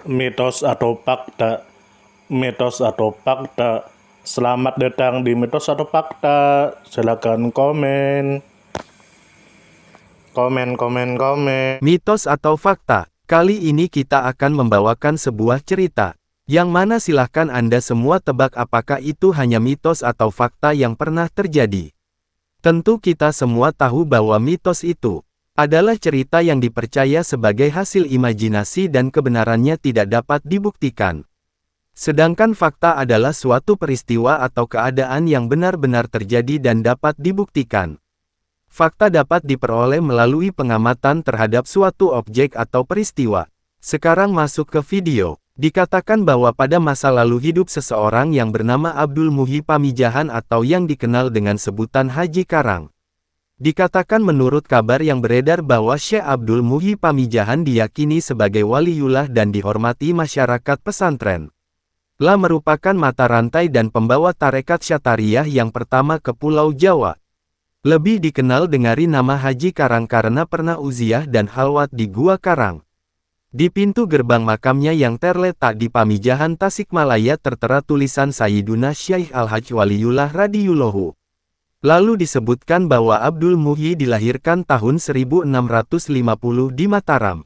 Mitos atau fakta? Mitos atau fakta? Selamat datang di mitos atau fakta. Silakan komen. Komen. Mitos atau fakta? Kali ini kita akan membawakan sebuah cerita, yang mana silahkan Anda semua tebak apakah itu hanya mitos atau fakta yang pernah terjadi. Tentu kita semua tahu bahwa mitos itu adalah cerita yang dipercaya sebagai hasil imajinasi dan kebenarannya tidak dapat dibuktikan. Sedangkan fakta adalah suatu peristiwa atau keadaan yang benar-benar terjadi dan dapat dibuktikan. Fakta dapat diperoleh melalui pengamatan terhadap suatu objek atau peristiwa. Sekarang masuk ke video. Dikatakan bahwa pada masa lalu hidup seseorang yang bernama Abdul Muhyi Pamijahan atau yang dikenal dengan sebutan Haji Karang. Dikatakan menurut kabar yang beredar bahwa Syekh Abdul Muhyi Pamijahan diyakini sebagai waliullah dan dihormati masyarakat pesantren. La merupakan mata rantai dan pembawa tarekat Syatariyah yang pertama ke Pulau Jawa. Lebih dikenal dengan nama Haji Karang karena pernah uziah dan halwat di Gua Karang. Di pintu gerbang makamnya yang terletak di Pamijahan Tasikmalaya tertera tulisan Sayyiduna Syekh Al-Hajj Waliullah radhiyallahu. Lalu disebutkan bahwa Abdul Muhyi dilahirkan tahun 1650 di Mataram.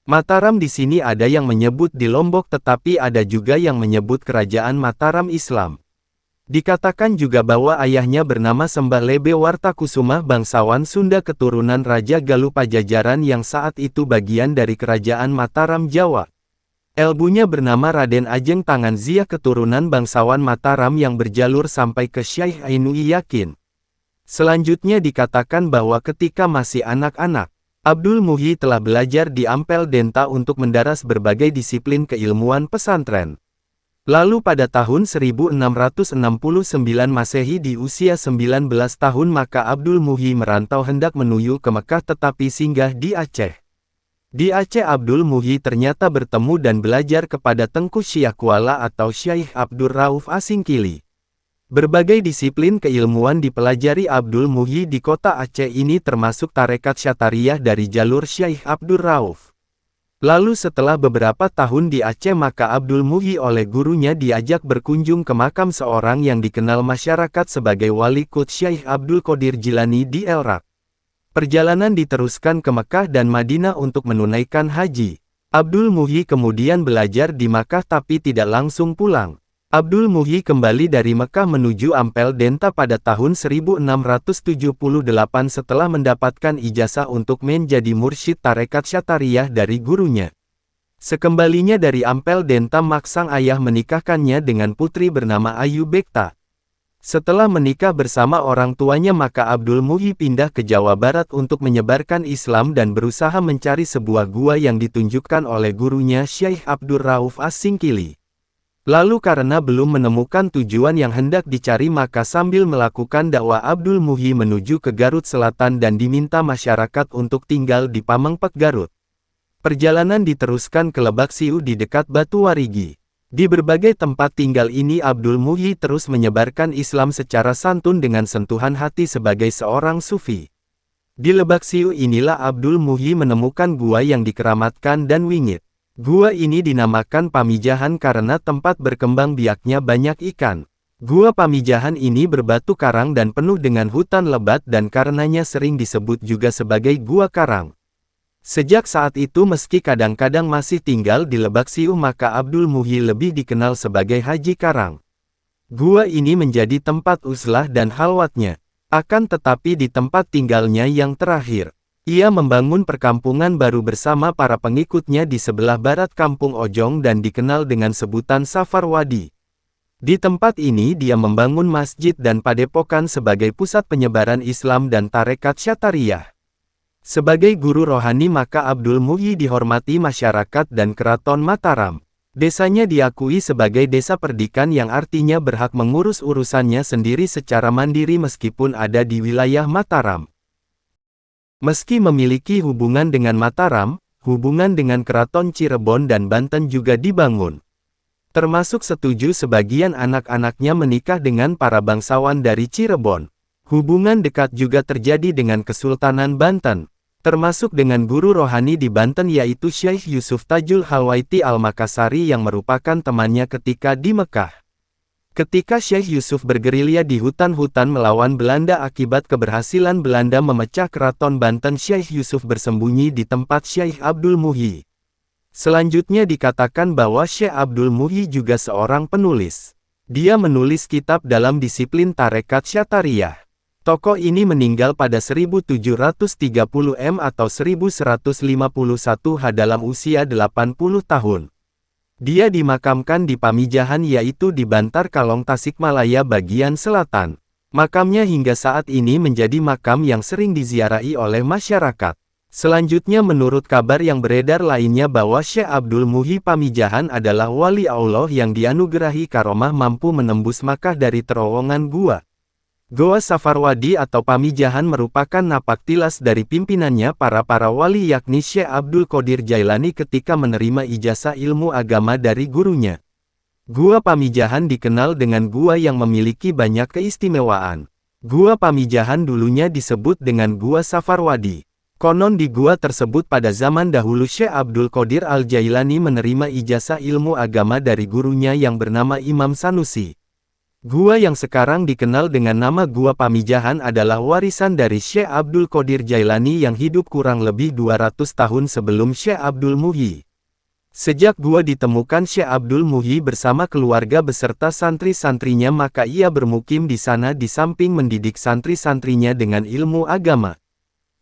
Mataram di sini ada yang menyebut di Lombok tetapi ada juga yang menyebut Kerajaan Mataram Islam. Dikatakan juga bahwa ayahnya bernama Sembah Lebe Wartakusumah bangsawan Sunda keturunan Raja Galuh Pajajaran yang saat itu bagian dari Kerajaan Mataram Jawa. Elbunya bernama Raden Ajeng Tanganziah keturunan bangsawan Mataram yang berjalur sampai ke Syekh Ainui Yakin. Selanjutnya dikatakan bahwa ketika masih anak-anak, Abdul Muhyi telah belajar di Ampel Denta untuk mendaras berbagai disiplin keilmuan pesantren. Lalu pada tahun 1669 Masehi di usia 19 tahun maka Abdul Muhyi merantau hendak menuju ke Mekah tetapi singgah di Aceh. Di Aceh Abdul Muhyi ternyata bertemu dan belajar kepada Tengku Syakuala atau Syekh Abdur Rauf Asingkili. Berbagai disiplin keilmuan dipelajari Abdul Muhyi di kota Aceh ini termasuk tarekat Syatariyah dari jalur Syekh Abdur Rauf. Lalu setelah beberapa tahun di Aceh maka Abdul Muhyi oleh gurunya diajak berkunjung ke makam seorang yang dikenal masyarakat sebagai Wali Qut Syekh Abdul Qadir Jilani di El-Rak. Perjalanan diteruskan ke Mekah dan Madinah untuk menunaikan haji. Abdul Muhyi kemudian belajar di Makkah tapi tidak langsung pulang. Abdul Muhyi kembali dari Mekah menuju Ampel Denta pada tahun 1678 setelah mendapatkan ijazah untuk menjadi mursyid tarekat Syatariyah dari gurunya. Sekembalinya dari Ampel Denta sang ayah menikahkannya dengan putri bernama Ayu Bekta. Setelah menikah bersama orang tuanya maka Abdul Muhyi pindah ke Jawa Barat untuk menyebarkan Islam dan berusaha mencari sebuah gua yang ditunjukkan oleh gurunya Syekh Abdur Rauf As-Singkili. Lalu karena belum menemukan tujuan yang hendak dicari maka sambil melakukan dakwah Abdul Muhyi menuju ke Garut Selatan dan diminta masyarakat untuk tinggal di Pamengpek Garut. Perjalanan diteruskan ke Lebak Siu di dekat Batu Warigi. Di berbagai tempat tinggal ini Abdul Muhyi terus menyebarkan Islam secara santun dengan sentuhan hati sebagai seorang sufi. Di Lebak Siu inilah Abdul Muhyi menemukan gua yang dikeramatkan dan wingit. Gua ini dinamakan Pamijahan karena tempat berkembang biaknya banyak ikan. Gua Pamijahan ini berbatu karang dan penuh dengan hutan lebat dan karenanya sering disebut juga sebagai Gua Karang. Sejak saat itu meski kadang-kadang masih tinggal di Lebak Siu maka Abdul Muhyi lebih dikenal sebagai Haji Karang. Gua ini menjadi tempat uzlah dan halwatnya. Akan tetapi di tempat tinggalnya yang terakhir, ia membangun perkampungan baru bersama para pengikutnya di sebelah barat Kampung Ojong dan dikenal dengan sebutan Safar Wadi. Di tempat ini dia membangun masjid dan padepokan sebagai pusat penyebaran Islam dan tarekat Syatariyah. Sebagai guru rohani maka Abdul Muhyi dihormati masyarakat dan keraton Mataram. Desanya diakui sebagai desa perdikan yang artinya berhak mengurus urusannya sendiri secara mandiri meskipun ada di wilayah Mataram. Meski memiliki hubungan dengan Mataram, hubungan dengan Keraton Cirebon dan Banten juga dibangun. Termasuk setuju sebagian anak-anaknya menikah dengan para bangsawan dari Cirebon. Hubungan dekat juga terjadi dengan Kesultanan Banten. termasuk dengan guru rohani di Banten yaitu Syekh Yusuf Tajul Halwaiti Al-Makassari yang merupakan temannya ketika di Mekah. Ketika Syekh Yusuf bergerilya di hutan-hutan melawan Belanda akibat keberhasilan Belanda memecah keraton Banten, Syekh Yusuf bersembunyi di tempat Syekh Abdul Muhyi. Selanjutnya dikatakan bahwa Syekh Abdul Muhyi juga seorang penulis. Dia menulis kitab dalam disiplin tarekat Syatariyah. Tokoh ini meninggal pada 1730 atau 1151 dalam usia 80 tahun. Dia dimakamkan di Pamijahan yaitu di Bantar Kalong Tasikmalaya bagian selatan. Makamnya hingga saat ini menjadi makam yang sering diziarahi oleh masyarakat. Selanjutnya menurut kabar yang beredar lainnya bahwa Syekh Abdul Muhyi Pamijahan adalah wali Allah yang dianugerahi karomah mampu menembus Makkah dari terowongan gua. Goa Safarwadi atau Pamijahan merupakan napak tilas dari pimpinannya para wali yakni Syekh Abdul Qadir Jailani ketika menerima ijazah ilmu agama dari gurunya. Gua Pamijahan dikenal dengan gua yang memiliki banyak keistimewaan. Gua Pamijahan dulunya disebut dengan Gua Safarwadi. Konon di gua tersebut pada zaman dahulu Syekh Abdul Qadir Al-Jailani menerima ijazah ilmu agama dari gurunya yang bernama Imam Sanusi. Gua yang sekarang dikenal dengan nama Gua Pamijahan adalah warisan dari Syekh Abdul Qadir Jailani yang hidup kurang lebih 200 tahun sebelum Syekh Abdul Muhyi. Sejak gua ditemukan Syekh Abdul Muhyi bersama keluarga beserta santri-santrinya maka ia bermukim di sana di samping mendidik santri-santrinya dengan ilmu agama.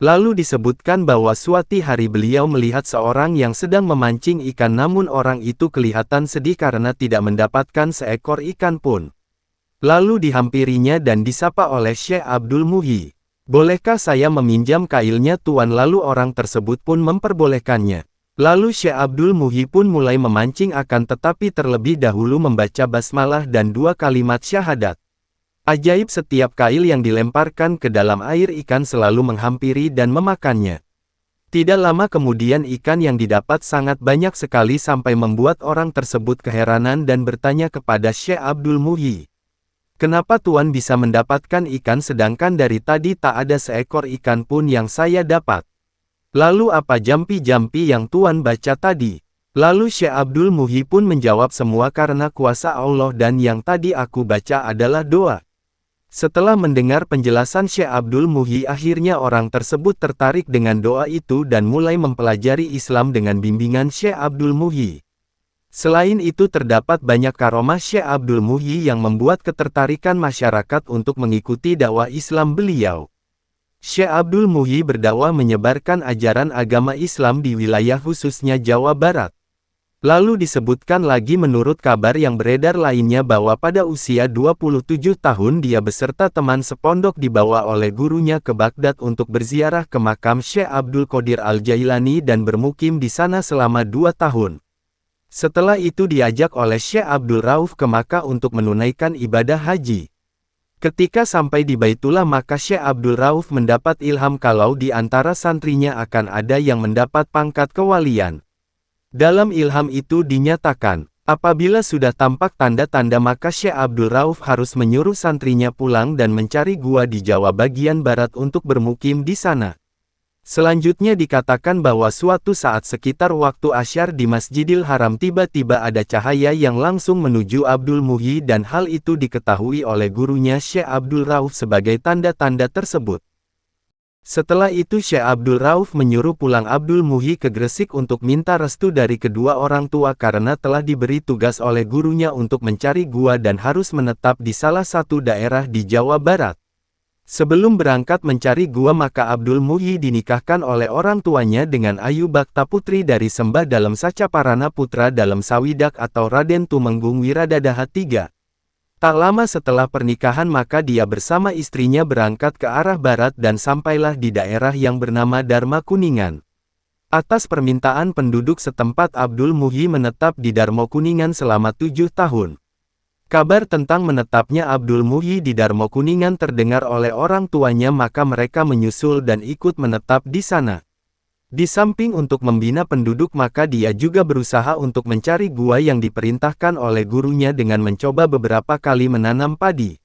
Lalu disebutkan bahwa suatu hari beliau melihat seorang yang sedang memancing ikan namun orang itu kelihatan sedih karena tidak mendapatkan seekor ikan pun. Lalu dihampirinya dan disapa oleh Syekh Abdul Muhyi. "Bolehkah saya meminjam kailnya tuan?" Lalu orang tersebut pun memperbolehkannya. Lalu Syekh Abdul Muhyi pun mulai memancing akan tetapi terlebih dahulu membaca basmalah dan 2 kalimat syahadat. Ajaib setiap kail yang dilemparkan ke dalam air ikan selalu menghampiri dan memakannya. Tidak lama kemudian ikan yang didapat sangat banyak sekali sampai membuat orang tersebut keheranan dan bertanya kepada Syekh Abdul Muhyi. "Kenapa tuan bisa mendapatkan ikan sedangkan dari tadi tak ada seekor ikan pun yang saya dapat? Lalu apa jampi-jampi yang tuan baca tadi?" Lalu Syekh Abdul Muhyi pun menjawab, "Semua karena kuasa Allah dan yang tadi aku baca adalah doa." Setelah mendengar penjelasan Syekh Abdul Muhyi akhirnya orang tersebut tertarik dengan doa itu dan mulai mempelajari Islam dengan bimbingan Syekh Abdul Muhyi. Selain itu terdapat banyak karomah Syekh Abdul Muhyi yang membuat ketertarikan masyarakat untuk mengikuti dakwah Islam beliau. Syekh Abdul Muhyi berdakwah menyebarkan ajaran agama Islam di wilayah khususnya Jawa Barat. Lalu disebutkan lagi menurut kabar yang beredar lainnya bahwa pada usia 27 tahun dia beserta teman sepondok dibawa oleh gurunya ke Baghdad untuk berziarah ke makam Syekh Abdul Qadir Al-Jailani dan bermukim di sana selama 2 tahun. Setelah itu diajak oleh Syekh Abdul Rauf ke Makkah untuk menunaikan ibadah haji. Ketika sampai di Baitullah maka Syekh Abdul Rauf mendapat ilham kalau di antara santrinya akan ada yang mendapat pangkat kewalian. Dalam ilham itu dinyatakan, apabila sudah tampak tanda-tanda maka Syekh Abdul Rauf harus menyuruh santrinya pulang dan mencari gua di Jawa bagian barat untuk bermukim di sana. Selanjutnya dikatakan bahwa suatu saat sekitar waktu asyar di Masjidil Haram tiba-tiba ada cahaya yang langsung menuju Abdul Muhyi dan hal itu diketahui oleh gurunya Syekh Abdul Rauf sebagai tanda-tanda tersebut. Setelah itu Syekh Abdul Rauf menyuruh pulang Abdul Muhyi ke Gresik untuk minta restu dari kedua orang tua karena telah diberi tugas oleh gurunya untuk mencari gua dan harus menetap di salah satu daerah di Jawa Barat. Sebelum berangkat mencari gua maka Abdul Muhyi dinikahkan oleh orang tuanya dengan Ayu Bakta putri dari Sembah Dalem Sacaparana putra Dalem Sawidak atau Raden Tumenggung Wiradadaha III. Tak lama setelah pernikahan maka dia bersama istrinya berangkat ke arah barat dan sampailah di daerah yang bernama Dharma Kuningan. Atas permintaan penduduk setempat Abdul Muhyi menetap di Dharma Kuningan selama 7 tahun. Kabar tentang menetapnya Abdul Muhyi di Dharma Kuningan terdengar oleh orang tuanya maka mereka menyusul dan ikut menetap di sana. Di samping untuk membina penduduk maka dia juga berusaha untuk mencari gua yang diperintahkan oleh gurunya dengan mencoba beberapa kali menanam padi.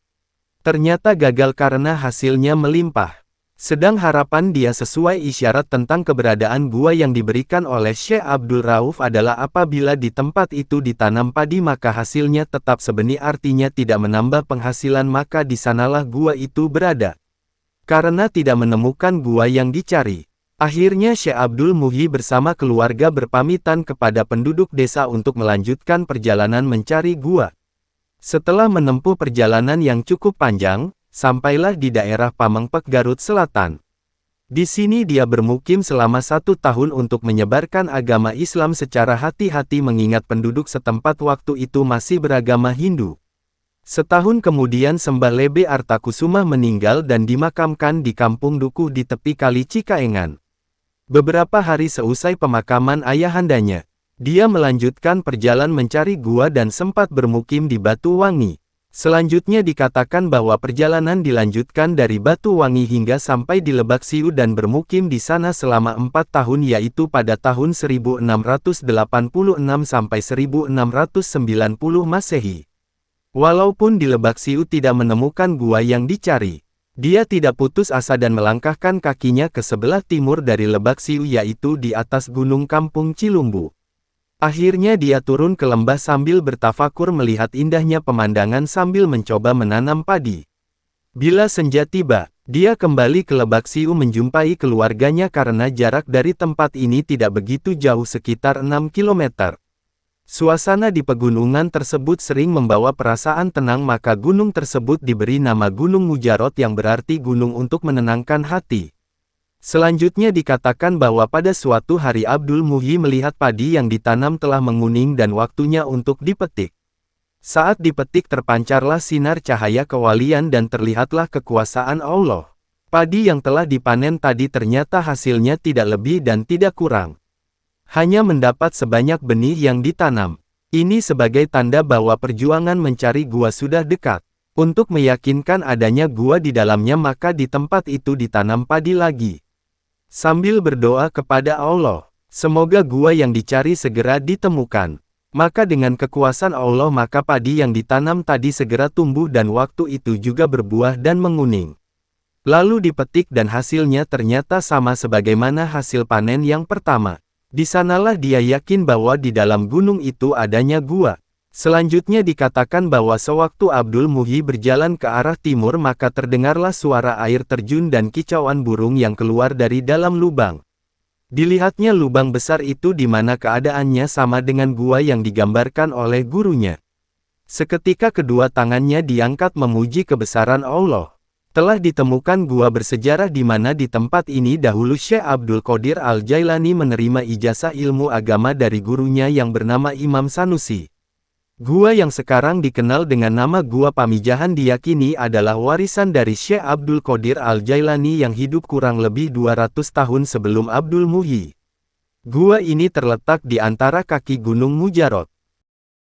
Ternyata gagal karena hasilnya melimpah. Sedang harapan dia sesuai isyarat tentang keberadaan gua yang diberikan oleh Syekh Abdul Rauf adalah apabila di tempat itu ditanam padi maka hasilnya tetap sebenih, artinya tidak menambah penghasilan, maka di sanalah gua itu berada. Karena tidak menemukan gua yang dicari, akhirnya Syekh Abdul Muhyi bersama keluarga berpamitan kepada penduduk desa untuk melanjutkan perjalanan mencari gua. Setelah menempuh perjalanan yang cukup panjang, sampailah di daerah Pamengpek, Garut Selatan. Di sini dia bermukim selama 1 tahun untuk menyebarkan agama Islam secara hati-hati mengingat penduduk setempat waktu itu masih beragama Hindu. Setahun kemudian Sembah Lebe Artakusumah meninggal dan dimakamkan di kampung Dukuh di tepi Kali Cikaengan. Beberapa hari seusai pemakaman ayahandanya, dia melanjutkan perjalanan mencari gua dan sempat bermukim di Batuwangi. Selanjutnya dikatakan bahwa perjalanan dilanjutkan dari Batuwangi hingga sampai di Lebak Siu dan bermukim di sana selama 4 tahun, yaitu pada tahun 1686 sampai 1690 Masehi. Walaupun di Lebak Siu tidak menemukan gua yang dicari, dia tidak putus asa dan melangkahkan kakinya ke sebelah timur dari Lebak Siu, yaitu di atas Gunung Kampung Cilumbu. Akhirnya dia turun ke lembah sambil bertafakur melihat indahnya pemandangan sambil mencoba menanam padi. Bila senja tiba, dia kembali ke Lebak Siu menjumpai keluarganya karena jarak dari tempat ini tidak begitu jauh, sekitar 6 km. Suasana di pegunungan tersebut sering membawa perasaan tenang, maka gunung tersebut diberi nama Gunung Mujarot yang berarti gunung untuk menenangkan hati. Selanjutnya dikatakan bahwa pada suatu hari Abdul Muhyi melihat padi yang ditanam telah menguning dan waktunya untuk dipetik. Saat dipetik terpancarlah sinar cahaya kewalian dan terlihatlah kekuasaan Allah. Padi yang telah dipanen tadi ternyata hasilnya tidak lebih dan tidak kurang. Hanya mendapat sebanyak benih yang ditanam. Ini sebagai tanda bahwa perjuangan mencari gua sudah dekat. Untuk meyakinkan adanya gua di dalamnya maka di tempat itu ditanam padi lagi. Sambil berdoa kepada Allah, semoga gua yang dicari segera ditemukan. Maka dengan kekuasaan Allah maka padi yang ditanam tadi segera tumbuh dan waktu itu juga berbuah dan menguning. Lalu dipetik dan hasilnya ternyata sama sebagaimana hasil panen yang pertama. Di sanalah dia yakin bahwa di dalam gunung itu adanya gua. Selanjutnya dikatakan bahwa sewaktu Abdul Muhyi berjalan ke arah timur maka terdengarlah suara air terjun dan kicauan burung yang keluar dari dalam lubang. Dilihatnya lubang besar itu di mana keadaannya sama dengan gua yang digambarkan oleh gurunya. Seketika kedua tangannya diangkat memuji kebesaran Allah. Telah ditemukan gua bersejarah di mana di tempat ini dahulu Syekh Abdul Qadir Al-Jailani menerima ijazah ilmu agama dari gurunya yang bernama Imam Sanusi. Gua yang sekarang dikenal dengan nama Gua Pamijahan diyakini adalah warisan dari Syekh Abdul Qadir Al-Jailani yang hidup kurang lebih 200 tahun sebelum Abdul Muhyi. Gua ini terletak di antara kaki Gunung Mujarot.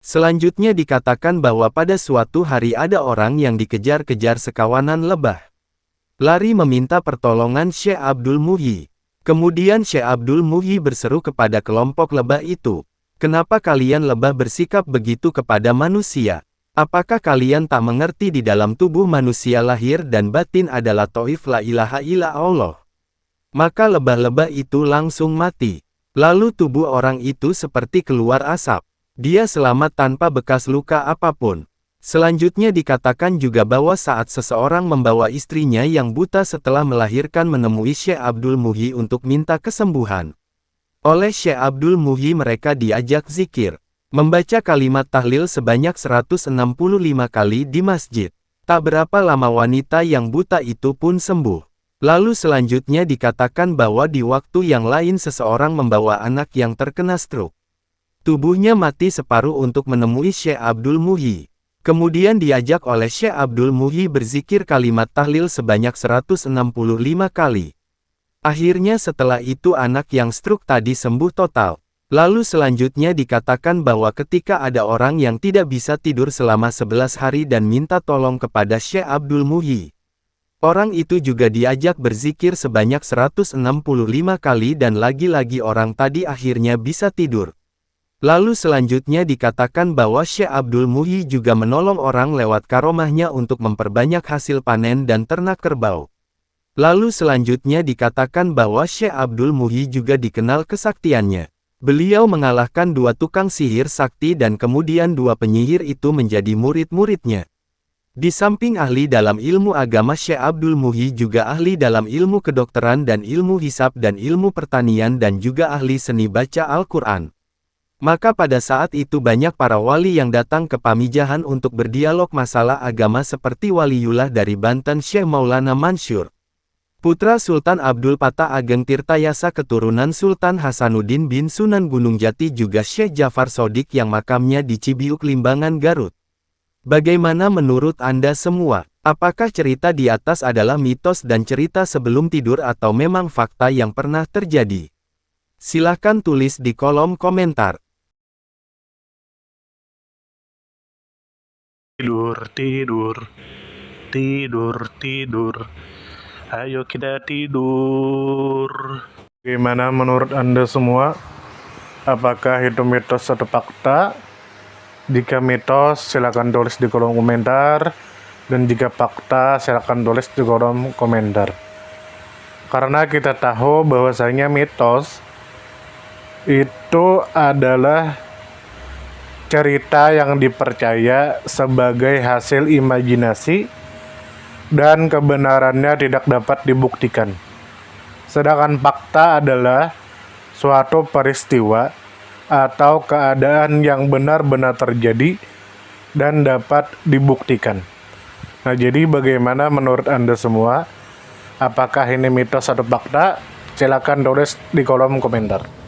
Selanjutnya dikatakan bahwa pada suatu hari ada orang yang dikejar-kejar sekawanan lebah. Lari meminta pertolongan Syekh Abdul Muhyi. Kemudian Syekh Abdul Muhyi berseru kepada kelompok lebah itu, "Kenapa kalian lebah bersikap begitu kepada manusia? Apakah kalian tak mengerti di dalam tubuh manusia lahir dan batin adalah Tauhid la ilaha illa Allah?" Maka lebah-lebah itu langsung mati. Lalu tubuh orang itu seperti keluar asap. Dia selamat tanpa bekas luka apapun. Selanjutnya dikatakan juga bahwa saat seseorang membawa istrinya yang buta setelah melahirkan menemui Syekh Abdul Muhyi untuk minta kesembuhan. Oleh Syekh Abdul Muhyi mereka diajak zikir, membaca kalimat tahlil sebanyak 165 kali di masjid. Tak berapa lama wanita yang buta itu pun sembuh. Lalu selanjutnya dikatakan bahwa di waktu yang lain seseorang membawa anak yang terkena stroke. Tubuhnya mati separuh untuk menemui Syekh Abdul Muhyi. Kemudian diajak oleh Syekh Abdul Muhyi berzikir kalimat tahlil sebanyak 165 kali. Akhirnya setelah itu anak yang stroke tadi sembuh total. Lalu selanjutnya dikatakan bahwa ketika ada orang yang tidak bisa tidur selama 11 hari dan minta tolong kepada Syekh Abdul Muhyi. Orang itu juga diajak berzikir sebanyak 165 kali dan lagi-lagi orang tadi akhirnya bisa tidur. Lalu selanjutnya dikatakan bahwa Syekh Abdul Muhyi juga menolong orang lewat karomahnya untuk memperbanyak hasil panen dan ternak kerbau. Lalu selanjutnya dikatakan bahwa Syekh Abdul Muhyi juga dikenal kesaktiannya. Beliau mengalahkan 2 tukang sihir sakti dan kemudian 2 penyihir itu menjadi murid-muridnya. Di samping ahli dalam ilmu agama, Syekh Abdul Muhyi juga ahli dalam ilmu kedokteran dan ilmu hisab dan ilmu pertanian dan juga ahli seni baca Al-Quran. Maka pada saat itu banyak para wali yang datang ke Pamijahan untuk berdialog masalah agama seperti Waliullah dari Banten Syekh Maulana Mansur, putra Sultan Abdul Patah Ageng Tirtayasa keturunan Sultan Hasanuddin bin Sunan Gunung Jati, juga Syekh Jafar Shodiq yang makamnya di Cibiuk Limbangan Garut. Bagaimana menurut Anda semua? Apakah cerita di atas adalah mitos dan cerita sebelum tidur atau memang fakta yang pernah terjadi? Silahkan tulis di kolom komentar. Tidur, tidur, tidur, tidur. Ayo kita tidur. Bagaimana menurut Anda semua? Apakah itu mitos atau fakta? Jika mitos, silakan tulis di kolom komentar. Dan jika fakta, silakan tulis di kolom komentar. Karena kita tahu bahwasanya mitos itu adalah cerita yang dipercaya sebagai hasil imajinasi dan kebenarannya tidak dapat dibuktikan. Sedangkan fakta adalah suatu peristiwa atau keadaan yang benar-benar terjadi dan dapat dibuktikan. Nah, jadi bagaimana menurut Anda semua? Apakah ini mitos atau fakta? Silakan tulis di kolom komentar.